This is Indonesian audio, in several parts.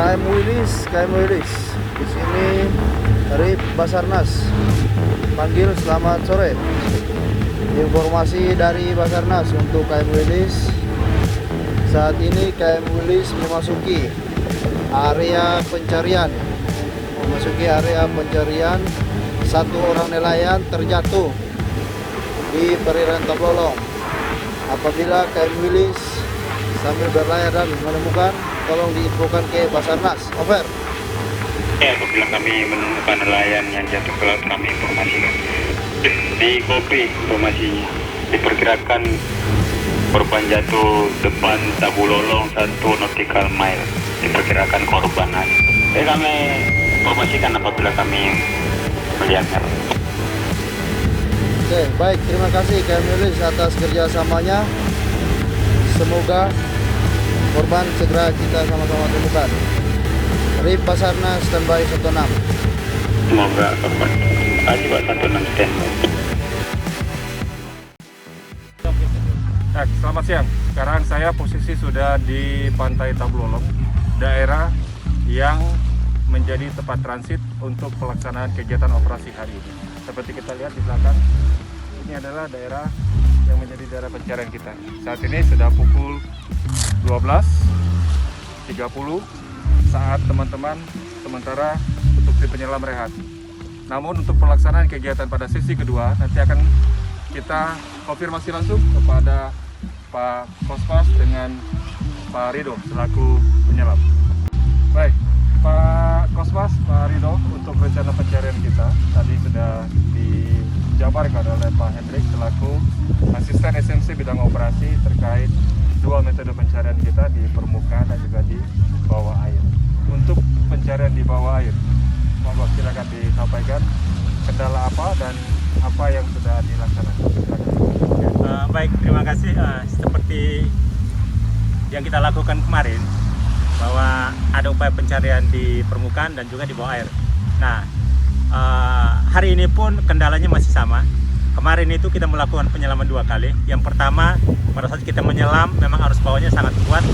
KM Wilis. Di sini dari Basarnas. Panggil selamat sore. Informasi dari Basarnas untuk KM Wilis. Saat ini KM Wilis memasuki area pencarian. Satu orang nelayan terjatuh di perairan Tablolong. Apabila KM Wilis sambil berlayar dan menemukan, tolong diinfokan ke Basarnas. Over. Apabila kami menemukan nelayan yang jatuh ke laut, kami informasikan di kopi informasinya. Diperkirakan korban jatuh depan Tablolong 1 nautical mile. Diperkirakan korban. Kami informasikan apabila kami melihatnya. Oke, baik, terima kasih KM Wilis atas kerjasamanya. Semoga korban segera kita sama-sama temukan. Dari Basarnas standby 16. Semoga korban. Terima kasih Pak 16 standby. Selamat siang. Sekarang saya posisi sudah di Pantai Tablolong, daerah yang menjadi tempat transit untuk pelaksanaan kegiatan operasi hari ini. Seperti kita lihat di belakang, ini adalah daerah yang menjadi daerah pencarian kita. Saat ini sudah pukul 12.30 saat teman-teman sementara untuk si penyelam rehat. Namun untuk pelaksanaan kegiatan pada sesi kedua nanti akan kita konfirmasi langsung kepada Pak Kosmas dengan Pak Rido selaku penyelam. Baik, Pak Kosmas, Pak Rido, untuk rencana pencarian kita tadi sudah dijabarkan oleh Pak Hendrik selaku asisten SMC bidang operasi terkait dua metode pencarian kita di permukaan dan juga di bawah air. Untuk pencarian di bawah air, monggo silakan disampaikan kendala apa dan apa yang sudah dilaksanakan. Baik, terima kasih. Seperti yang kita lakukan kemarin, bahwa ada upaya pencarian di permukaan dan juga di bawah air. Nah, hari ini pun kendalanya masih sama. Kemarin itu kita melakukan penyelaman 2 kali. Yang pertama, pada saat kita menyelam memang arus bawahnya sangat kuat,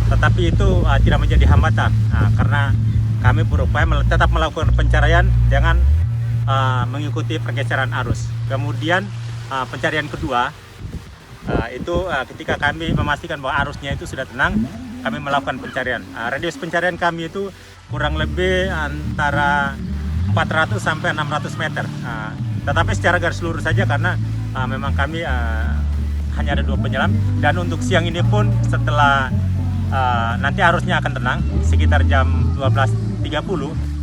tetapi itu tidak menjadi hambatan karena kami berupaya tetap melakukan pencarian dengan mengikuti pergeseran arus. Kemudian pencarian kedua itu ketika kami memastikan bahwa arusnya itu sudah tenang, kami melakukan pencarian. Radius pencarian kami itu kurang lebih antara 400 sampai 600 meter. Tetapi secara garis lurus saja karena memang kami hanya ada 2 penyelam. Dan untuk siang ini pun setelah nanti arusnya akan tenang sekitar jam 12.30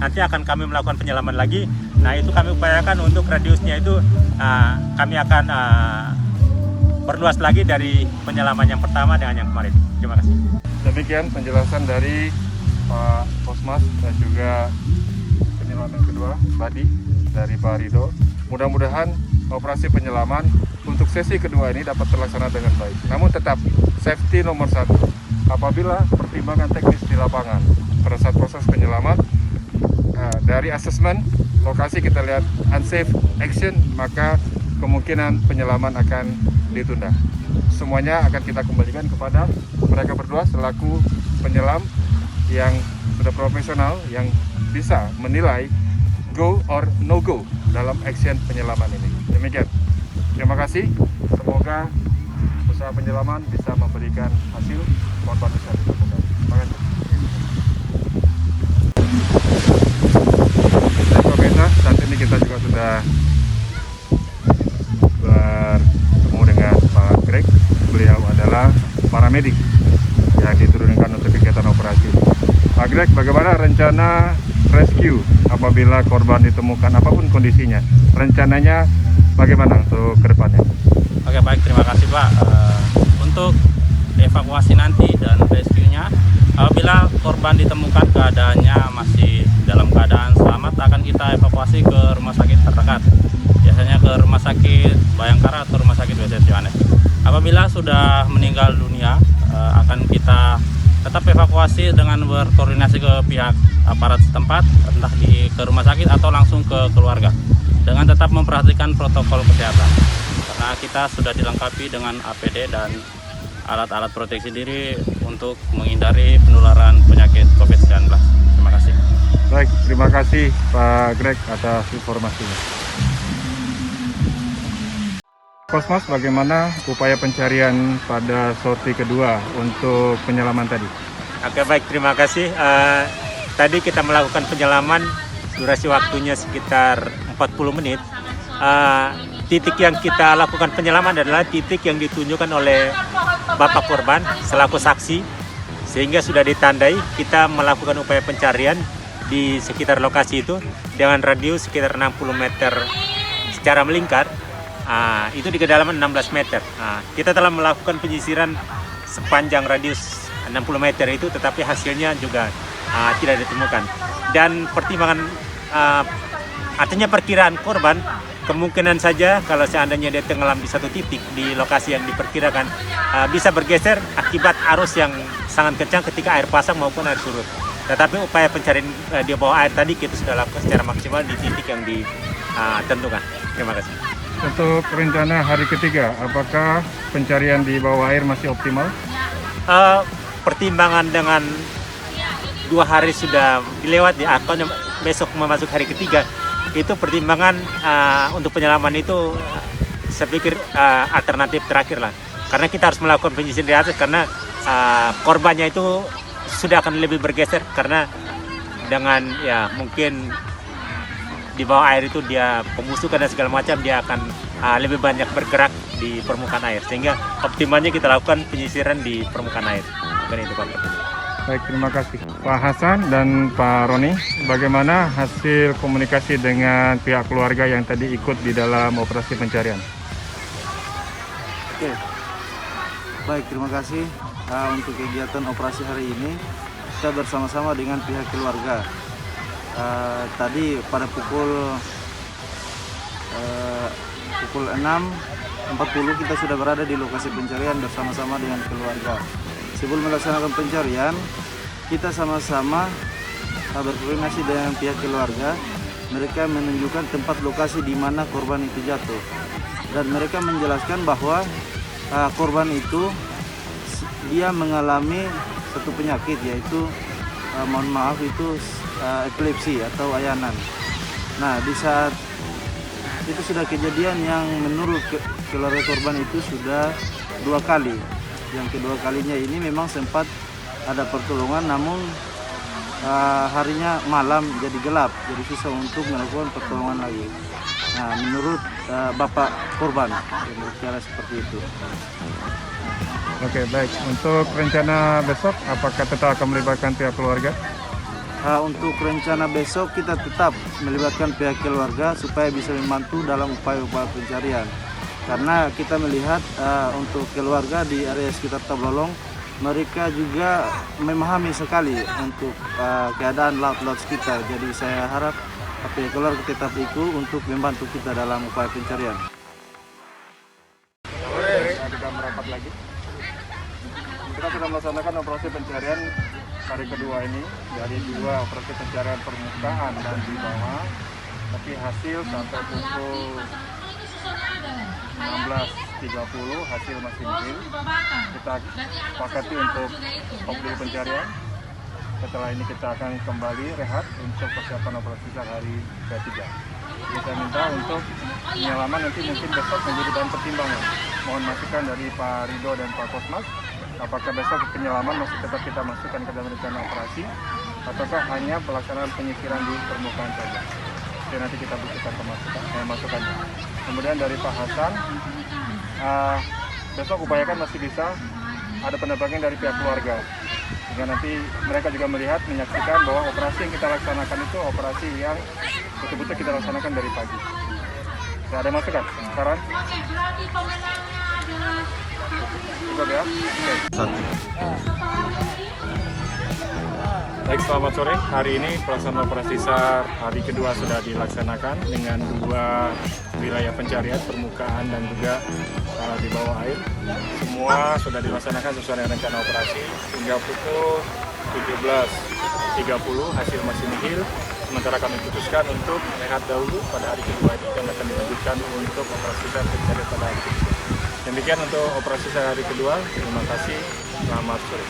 nanti akan kami melakukan penyelaman lagi. Nah, itu kami upayakan untuk radiusnya itu kami akan berluas lagi dari penyelaman yang pertama dengan yang kemarin. Terima kasih. Demikian penjelasan dari Pak Kosmas dan juga penyelam yang kedua, Badi, dari Pak Rido. Mudah-mudahan operasi penyelaman untuk sesi kedua ini dapat terlaksana dengan baik. Namun tetap safety nomor 1. Apabila pertimbangan teknis di lapangan pada saat proses penyelaman, dari asesmen lokasi kita lihat unsafe action, maka kemungkinan penyelaman akan ditunda. Semuanya akan kita kembalikan kepada mereka berdua selaku penyelam yang sudah profesional, yang bisa menilai go or no go dalam action penyelaman ini. Demikian. Terima kasih. Semoga usaha penyelaman bisa memberikan hasil, korban bisa ditemukan. Terima kasih. Baik pemirsa, saat ini kita juga sudah bertemu dengan Pak Greg. Beliau adalah paramedik yang diturunkan untuk kegiatan operasi. Pak Greg, bagaimana rencana rescue apabila korban ditemukan apapun kondisinya? Rencananya bagaimana untuk ke depannya? Oke, baik, terima kasih Pak. Untuk evakuasi nanti dan rescue-nya, apabila korban ditemukan keadaannya masih dalam keadaan selamat, akan kita evakuasi ke rumah sakit terdekat. Biasanya ke rumah sakit Bayangkara atau rumah sakit WC Yohanes. Apabila sudah meninggal dunia, akan kita tetap evakuasi dengan berkoordinasi ke pihak aparat setempat, entah ke rumah sakit atau langsung ke keluarga, dengan tetap memperhatikan protokol kesehatan. Karena kita sudah dilengkapi dengan APD dan alat-alat proteksi diri untuk menghindari penularan penyakit COVID-19. Baik, terima kasih Pak Greg atas informasinya. Kosmas, bagaimana upaya pencarian pada sorti kedua untuk penyelaman tadi? Oke, baik, terima kasih. Tadi kita melakukan penyelaman, durasi waktunya sekitar 40 menit. Titik yang kita lakukan penyelaman adalah titik yang ditunjukkan oleh bapak korban selaku saksi, sehingga sudah ditandai. Kita melakukan upaya pencarian di sekitar lokasi itu dengan radius sekitar 60 meter secara melingkar. Itu di kedalaman 16 meter. Kita telah melakukan penyisiran sepanjang radius 60 meter itu, tetapi hasilnya juga tidak ditemukan. Dan pertimbangan, artinya perkiraan korban, kemungkinan saja kalau seandainya dia tenggelam di satu titik di lokasi yang diperkirakan, bisa bergeser akibat arus yang sangat kencang ketika air pasang maupun air surut. Tetapi upaya pencarian di bawah air tadi kita sudah lakukan secara maksimal di titik yang ditentukan. Terima kasih. Untuk rencana hari ketiga, apakah pencarian di bawah air masih optimal? Pertimbangan dengan 2 hari sudah dilewati, atau besok memasuki hari ketiga, itu pertimbangan untuk penyelaman itu saya pikir alternatif terakhir lah. Karena kita harus melakukan penyisiran di atas, karena korbannya itu sudah akan lebih bergeser, karena dengan ya mungkin di bawah air itu dia pembusukan dan segala macam, dia akan lebih banyak bergerak di permukaan air, sehingga optimalnya kita lakukan penyisiran di permukaan air. Bukan itu Pak. Baik, terima kasih Pak Hasan dan Pak Roni. Bagaimana hasil komunikasi dengan pihak keluarga yang tadi ikut di dalam operasi pencarian? Oke, baik, terima kasih. Untuk kegiatan operasi hari ini kita bersama-sama dengan pihak keluarga. Tadi pada pukul 6.40 kita sudah berada di lokasi pencarian bersama-sama dengan keluarga. Sebelum melaksanakan pencarian, kita sama-sama berkoordinasi dengan pihak keluarga. Mereka menunjukkan tempat lokasi di mana korban itu jatuh, dan mereka menjelaskan bahwa korban itu dia mengalami satu penyakit, yaitu mohon maaf itu epilepsi atau ayanan. Nah, di saat itu sudah kejadian yang menurut keluarga korban itu sudah 2 kali. Yang kedua kalinya ini memang sempat ada pertolongan, namun harinya malam jadi gelap, jadi susah untuk melakukan pertolongan lagi. Nah, menurut bapak korban berbicara seperti itu. Oke, baik. Untuk rencana besok, apakah tetap akan melibatkan pihak keluarga? Untuk rencana besok kita tetap melibatkan pihak keluarga supaya bisa membantu dalam upaya-upaya pencarian. Karena kita melihat untuk keluarga di area sekitar Tablolong, mereka juga memahami sekali untuk keadaan laut-laut sekitar. Jadi saya harap pihak keluarga tetap ikut untuk membantu kita dalam upaya pencarian. Kita merapat lagi. Kita sudah melaksanakan operasi pencarian hari kedua ini dari 2 operasi pencarian permukaan dan di bawah, tapi hasil sampai pukul 16.30 hasil masih nihil. Kita sepakati untuk stop dulu pencarian. Setelah ini kita akan kembali rehat untuk persiapan operasi hari ketiga. Jadi saya minta untuk penyelaman nanti mungkin besok menjadi bahan pertimbangan. Mohon masukan dari Pak Rido dan Pak Kosmas. Apakah besok penyelaman masih tetap kita masukkan ke dalam rencana operasi, ataukah hanya pelaksanaan penyisiran di permukaan saja? Jadi nanti kita butuhkan masukannya. Kemudian dari Pak Hasan, besok upayakan masih bisa ada penerbangan dari pihak keluarga, sehingga nanti mereka juga melihat, menyaksikan bahwa operasi yang kita laksanakan itu operasi yang betul-betul kita laksanakan dari pagi. Tidak ada masukan? Saran? Cukup ya? Oke. Baik, selamat sore. Hari ini pelaksanaan operasi SAR hari kedua sudah dilaksanakan dengan 2 wilayah pencarian, permukaan dan juga di bawah air. Semua sudah dilaksanakan sesuai dengan rencana operasi hingga pukul 17.30 hasil masih nihil. Sementara kami putuskan untuk rehat dahulu pada hari kedua ini dan akan dilanjutkan untuk operasi SAR pencarian pada hari ketiga. Demikian untuk operasi SAR hari kedua. Terima kasih. Selamat sore.